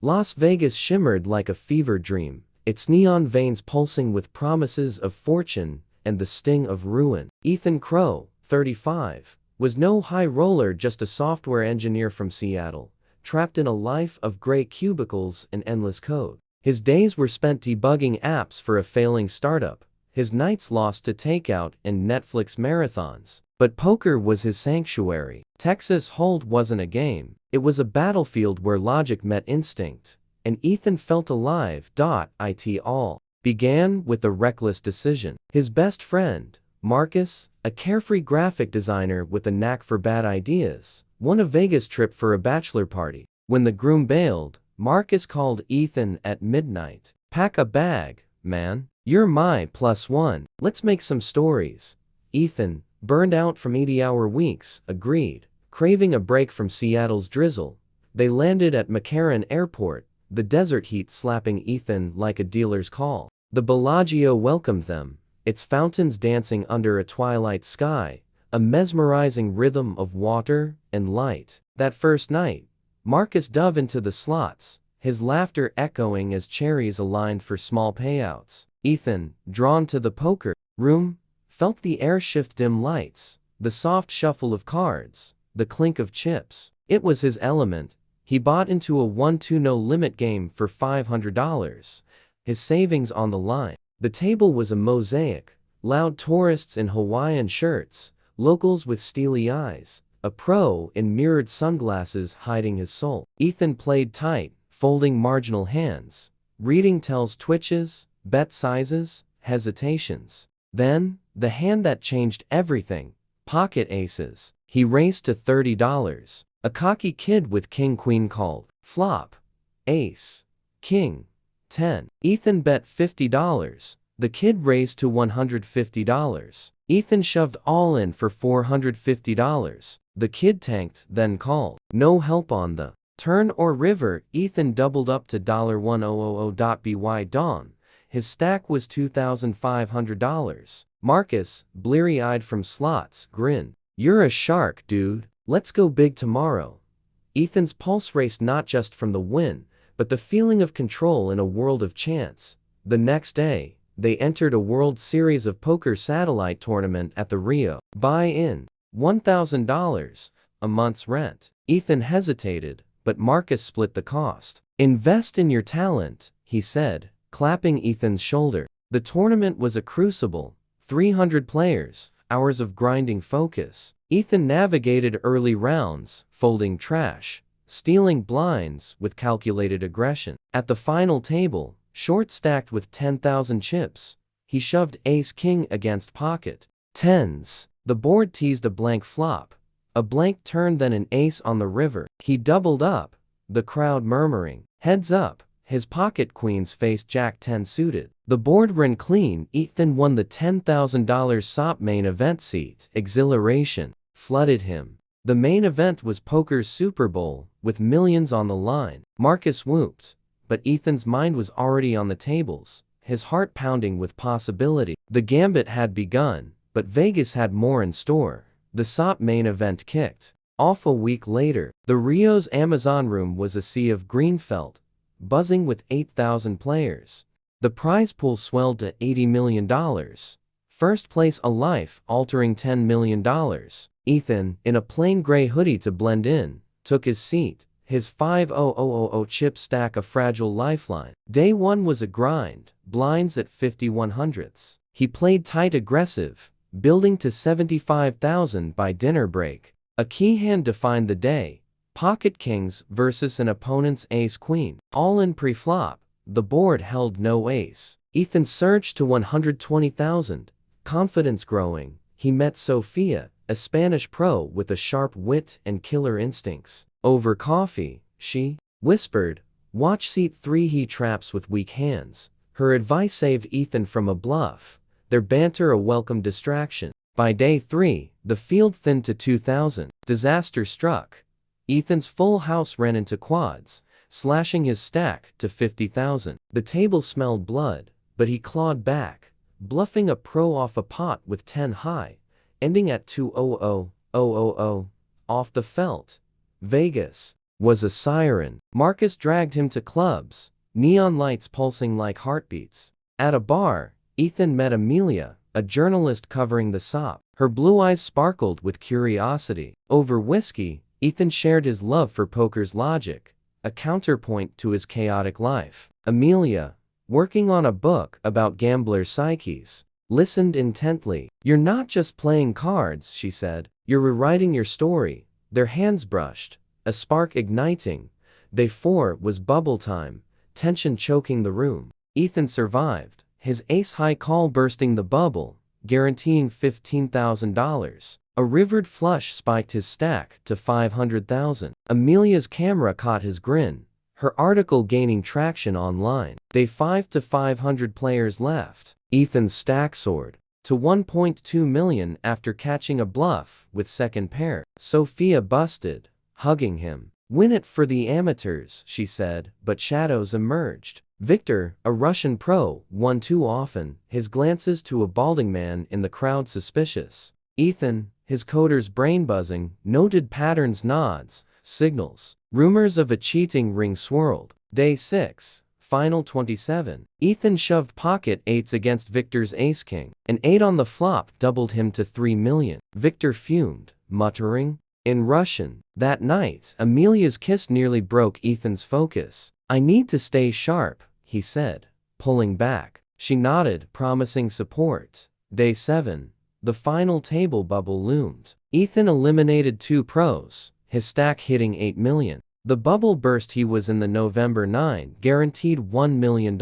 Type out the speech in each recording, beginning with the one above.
Las Vegas shimmered like a fever dream, its neon veins pulsing with promises of fortune and the sting of ruin. Ethan Crowe, 35, was no high roller, just a software engineer from Seattle, trapped in a life of gray cubicles and endless code. His days were spent debugging apps for a failing startup, his nights lost to takeout and Netflix marathons. But poker was his sanctuary. Texas Hold wasn't a game, it was a battlefield where logic met instinct, and Ethan felt alive. It all began with a reckless decision. His best friend, Marcus, a carefree graphic designer with a knack for bad ideas, won a Vegas trip for a bachelor party. When the groom bailed, Marcus called Ethan at midnight. "Pack a bag, man. You're my +1. Let's make some stories." Ethan, burned out from 80-hour weeks, agreed. Craving a break from Seattle's drizzle, they landed at McCarran Airport, the desert heat slapping Ethan like a dealer's call. The Bellagio welcomed them, its fountains dancing under a twilight sky, a mesmerizing rhythm of water and light. That first night, Marcus dove into the slots, his laughter echoing as cherries aligned for small payouts. Ethan, drawn to the poker room, felt the air shift, dim lights, the soft shuffle of cards, the clink of chips. It was his element. He bought into a 1-2 no-limit game for $500, his savings on the line. The table was a mosaic, loud tourists in Hawaiian shirts, locals with steely eyes, a pro in mirrored sunglasses hiding his soul. Ethan played tight, folding marginal hands, reading tells twitches, bet sizes, hesitations. Then, the hand that changed everything, pocket aces. He raced to $30. A cocky kid with king-queen called. Flop. Ace. King. 10. Ethan bet $50. The kid raised to $150. Ethan shoved all in for $450. The kid tanked, then called. No help on the turn or river. Ethan doubled up to $1000.by dawn. His stack was $2,500. Marcus, bleary-eyed from slots, grinned. "You're a shark, dude. Let's go big tomorrow." Ethan's pulse raced, not just from the win, but the feeling of control in a world of chance. The next day, they entered a World Series of Poker satellite tournament at the Rio. Buy-in, $1,000, a month's rent. Ethan hesitated, but Marcus split the cost. "Invest in your talent," he said, clapping Ethan's shoulder. The tournament was a crucible, 300 players, hours of grinding focus. Ethan navigated early rounds, folding trash, stealing blinds with calculated aggression. At the final table, short stacked with 10,000 chips, he shoved ace-king against pocket tens. The board teased a blank flop, a blank turn, then an ace on the river. He doubled up, the crowd murmuring, "Heads up." His pocket queens faced Jack-10 suited. The board ran clean. Ethan won the $10,000 SOP main event seat. Exhilaration flooded him. The main event was poker's Super Bowl, with millions on the line. Marcus whooped, but Ethan's mind was already on the tables, his heart pounding with possibility. The Gambit had begun, but Vegas had more in store. The SOP main event kicked off a week later. The Rio's Amazon room was a sea of green felt, buzzing with 8,000 players. The prize pool swelled to $80 million. First place a life-altering $10 million. Ethan, in a plain gray hoodie to blend in, took his seat, his 5,000 chip stack a fragile lifeline. Day one was a grind, blinds at 51/100ths. He played tight, aggressive, building to 75,000 by dinner break. A key hand defined the day. Pocket kings versus an opponent's ace-queen. All in pre-flop, the board held no ace. Ethan surged to 120,000, confidence growing. He met Sophia, a Spanish pro with a sharp wit and killer instincts. Over coffee, she whispered, "Watch seat 3." He traps with weak hands. Her advice saved Ethan from a bluff, their banter a welcome distraction. By day 3, the field thinned to 2,000. Disaster struck. Ethan's full house ran into quads, slashing his stack to 50,000. The table smelled blood, but he clawed back, bluffing a pro off a pot with 10 high, ending at 2,000,000, off the felt. Vegas, was a siren. Marcus dragged him to clubs, neon lights pulsing like heartbeats. At a bar, Ethan met Amelia, a journalist covering the SOP. Her blue eyes sparkled with curiosity. Over whiskey, Ethan shared his love for poker's logic, a counterpoint to his chaotic life. Amelia, working on a book about gambler psyches, listened intently. "You're not just playing cards," she said. "You're rewriting your story." Their hands brushed, a spark igniting. Day 4 was bubble time, tension choking the room. Ethan survived, his ace-high call bursting the bubble, guaranteeing $15,000. A rivered flush spiked his stack to $500,000. Amelia's camera caught his grin, her article gaining traction online. Day 5 to 500 players left. Ethan's stack soared to 1.2 million after catching a bluff with second pair. Sophia busted, hugging him. "Win it for the amateurs," she said, but shadows emerged. Viktor, a Russian pro, won too often, his glances to a balding man in the crowd suspicious. Ethan, his coder's brain buzzing, noted patterns, nods, signals. Rumors of a cheating ring swirled. Day 6, final 27. Ethan shoved pocket eights against Viktor's ace-king. An 8 on the flop doubled him to 3 million. Viktor fumed, muttering in Russian. That night, Amelia's kiss nearly broke Ethan's focus. "I need to stay sharp," he said, pulling back. She nodded, promising support. Day 7. The final table bubble loomed. Ethan eliminated 2 pros, his stack hitting 8 million. The bubble burst. He was in the November 9, guaranteed $1 million.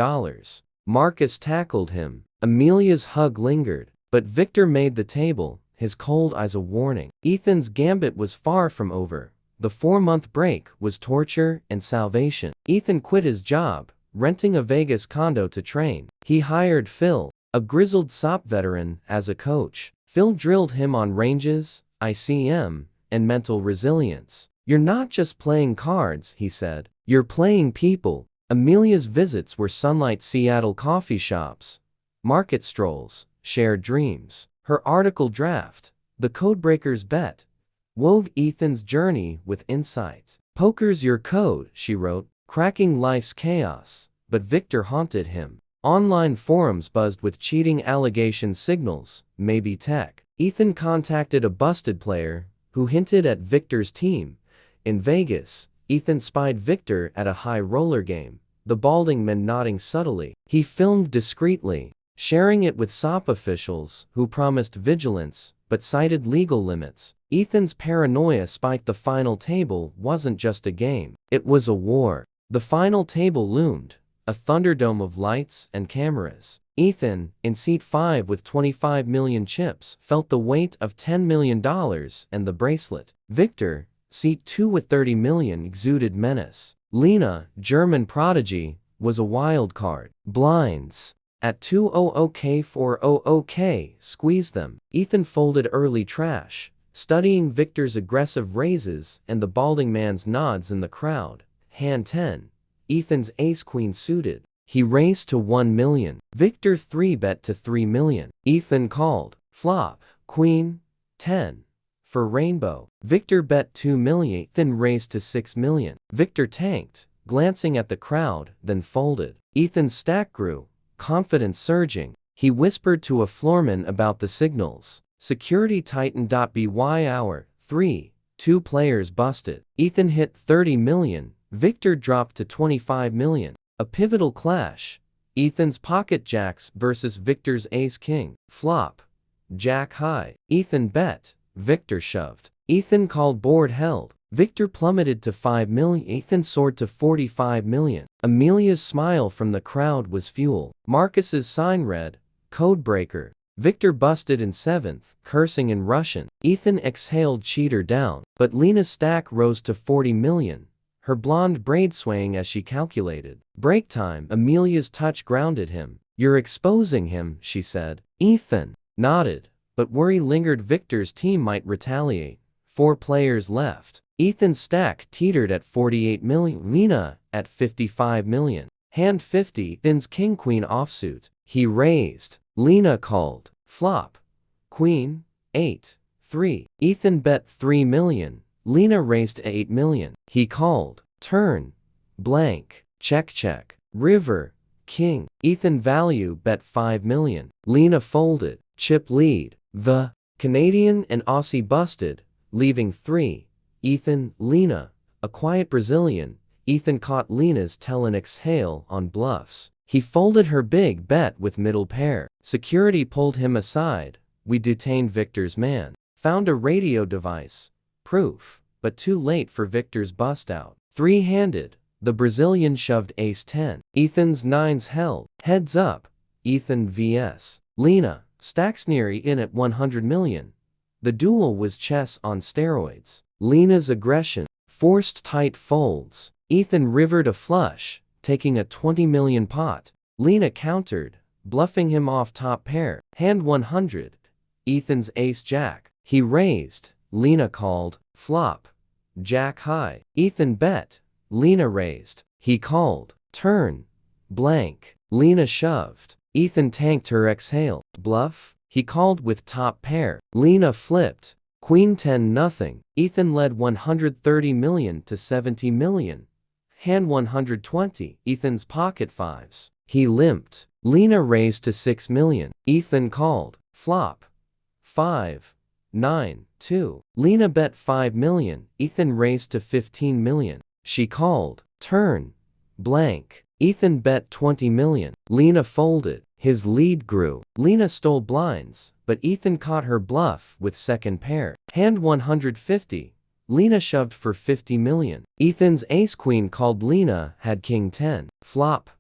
Marcus tackled him. Amelia's hug lingered, but Viktor made the table, his cold eyes a warning. Ethan's gambit was far from over. The 4-month break was torture and salvation. Ethan quit his job, renting a Vegas condo to train. He hired Phil, a grizzled SOP veteran, as a coach. Phil drilled him on ranges, ICM, and mental resilience. "You're not just playing cards," he said. "You're playing people." Amelia's visits were sunlight Seattle coffee shops, market strolls, shared dreams. Her article draft, "The Codebreaker's Bet," wove Ethan's journey with insight. "Poker's your code," she wrote, cracking life's chaos. But Viktor haunted him. Online forums buzzed with cheating allegation signals, maybe tech. Ethan contacted a busted player, who hinted at Viktor's team. In Vegas, Ethan spied Viktor at a high roller game, the balding man nodding subtly. He filmed discreetly, sharing it with SOP officials, who promised vigilance, but cited legal limits. Ethan's paranoia spiked. The final table wasn't just a game, it was a war. The final table loomed, a thunderdome of lights and cameras. Ethan, in seat 5 with 25 million chips, felt the weight of $10 million and the bracelet. Viktor, seat 2 with 30 million, exuded menace. Lena, German prodigy, was a wild card. Blinds at 200k 400k, squeezed them. Ethan folded early trash, studying Viktor's aggressive raises and the balding man's nods in the crowd. Hand 10. Ethan's ace-queen suited. He raised to 1 million. Viktor 3-bet to 3 million. Ethan called. Flop, queen, 10. For rainbow. Viktor bet 2 million. Ethan raised to 6 million. Viktor tanked, glancing at the crowd, then folded. Ethan's stack grew, confidence surging. He whispered to a floorman about the signals. Security tightened. By hour 3, 2 players busted. Ethan hit 30 million. Viktor dropped to 25 million. A pivotal clash. Ethan's pocket jacks versus Viktor's ace-king. Flop. Jack high. Ethan bet. Viktor shoved. Ethan called, board held. Viktor plummeted to 5 million. Ethan soared to 45 million. Amelia's smile from the crowd was fuel. Marcus's sign read, "Codebreaker." Viktor busted in 7th, cursing in Russian. Ethan exhaled, cheater down. But Lena's stack rose to 40 million. Her blonde braid swaying as she calculated. Break time. Amelia's touch grounded him. "You're exposing him," she said. Ethan nodded, but worry lingered. Viktor's team might retaliate. 4 players left. Ethan's stack teetered at 48 million. Lena at 55 million. Hand 50. Ethan's king-queen offsuit. He raised. Lena called. Flop. Queen, 8, 3. Ethan bet 3 million. Lena raised to 8 million. He called. Turn. Blank. Check. River. King. Ethan value bet 5 million. Lena folded. Chip lead. The Canadian and Aussie busted, leaving 3. Ethan, Lena. A quiet Brazilian. Ethan caught Lena's tell and exhale on bluffs. He folded her big bet with middle pair. Security pulled him aside. We detained Viktor's man. Found a radio device. Proof, but too late for Viktor's bust out. 3-handed. The Brazilian shoved ace-10. Ethan's 9s held. Heads up. Ethan vs. Lena. Stacks nearly in at 100 million. The duel was chess on steroids. Lena's aggression. Forced tight folds. Ethan rivered a flush, taking a 20 million pot. Lena countered, bluffing him off top pair. Hand 100. Ethan's ace-jack. He raised. Lena called. Flop. Jack high. Ethan bet. Lena raised. He called. Turn. Blank. Lena shoved. Ethan tanked her exhale. Bluff. He called with top pair. Lena flipped. Queen 10 nothing. Ethan led 130 million to 70 million. Hand 120. Ethan's pocket fives. He limped. Lena raised to 6 million. Ethan called. Flop. 5. 9. 2. Lena bet 5 million. Ethan raised to 15 million. She called. Turn. Blank. Ethan bet 20 million. Lena folded. His lead grew. Lena stole blinds, but Ethan caught her bluff with second pair. Hand 150. Lena shoved for 50 million. Ethan's ace-queen called. Lena had king 10. Flop.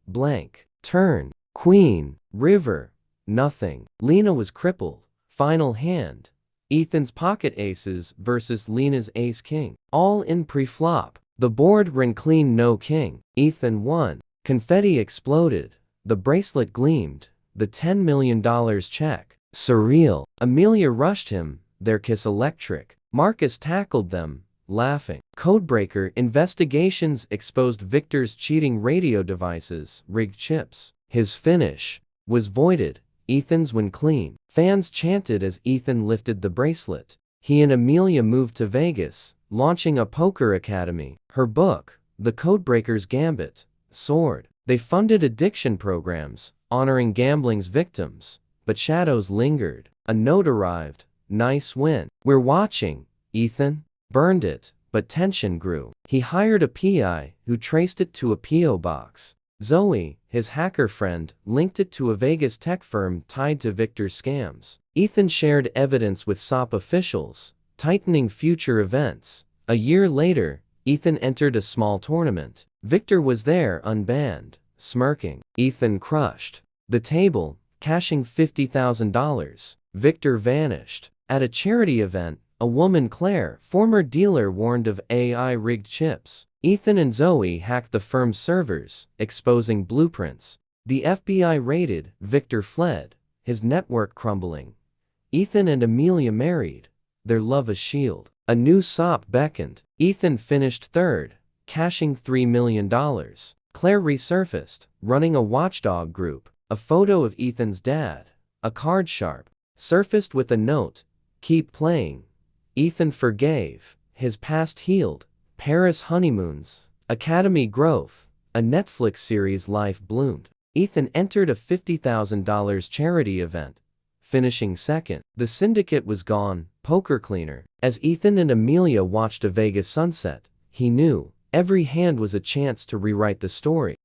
Blank. Turn. Queen. River. Nothing. Lena was crippled. Final hand. Ethan's pocket aces versus Lena's ace-king. All in pre-flop. The board ran clean, no king. Ethan won. Confetti exploded. The bracelet gleamed. The $10 million check. Surreal. Amelia rushed him. Their kiss electric. Marcus tackled them, laughing. Codebreaker investigations exposed Viktor's cheating radio devices, rigged chips. His finish was voided. Ethan's win clean. Fans chanted as Ethan lifted the bracelet. He and Amelia moved to Vegas, launching a poker academy. Her book, The Codebreaker's Gambit, soared. They funded addiction programs, honoring gambling's victims. But shadows lingered. A note arrived. Nice win. We're watching. Ethan burned it, but tension grew. He hired a PI who traced it to a P.O. box. Zoe, his hacker friend, linked it to a Vegas tech firm tied to Viktor's scams. Ethan shared evidence with WSOP officials, tightening future events. A year later, Ethan entered a small tournament. Viktor was there unbanned, smirking. Ethan crushed the table, cashing $50,000. Viktor vanished. At a charity event, a woman, Claire, former dealer, warned of AI-rigged chips. Ethan and Zoe hacked the firm's servers, exposing blueprints. The FBI raided. Viktor fled, his network crumbling. Ethan and Amelia married, their love a shield. A new SOP beckoned. Ethan finished third, cashing $3 million. Claire resurfaced, running a watchdog group. A photo of Ethan's dad, a card sharp, surfaced with a note, "Keep playing." Ethan forgave, his past healed. Paris honeymoons, academy growth, a Netflix series life bloomed. Ethan entered a $50,000 charity event, finishing second. The syndicate was gone, poker cleaner. As Ethan and Amelia watched a Vegas sunset, he knew every hand was a chance to rewrite the story.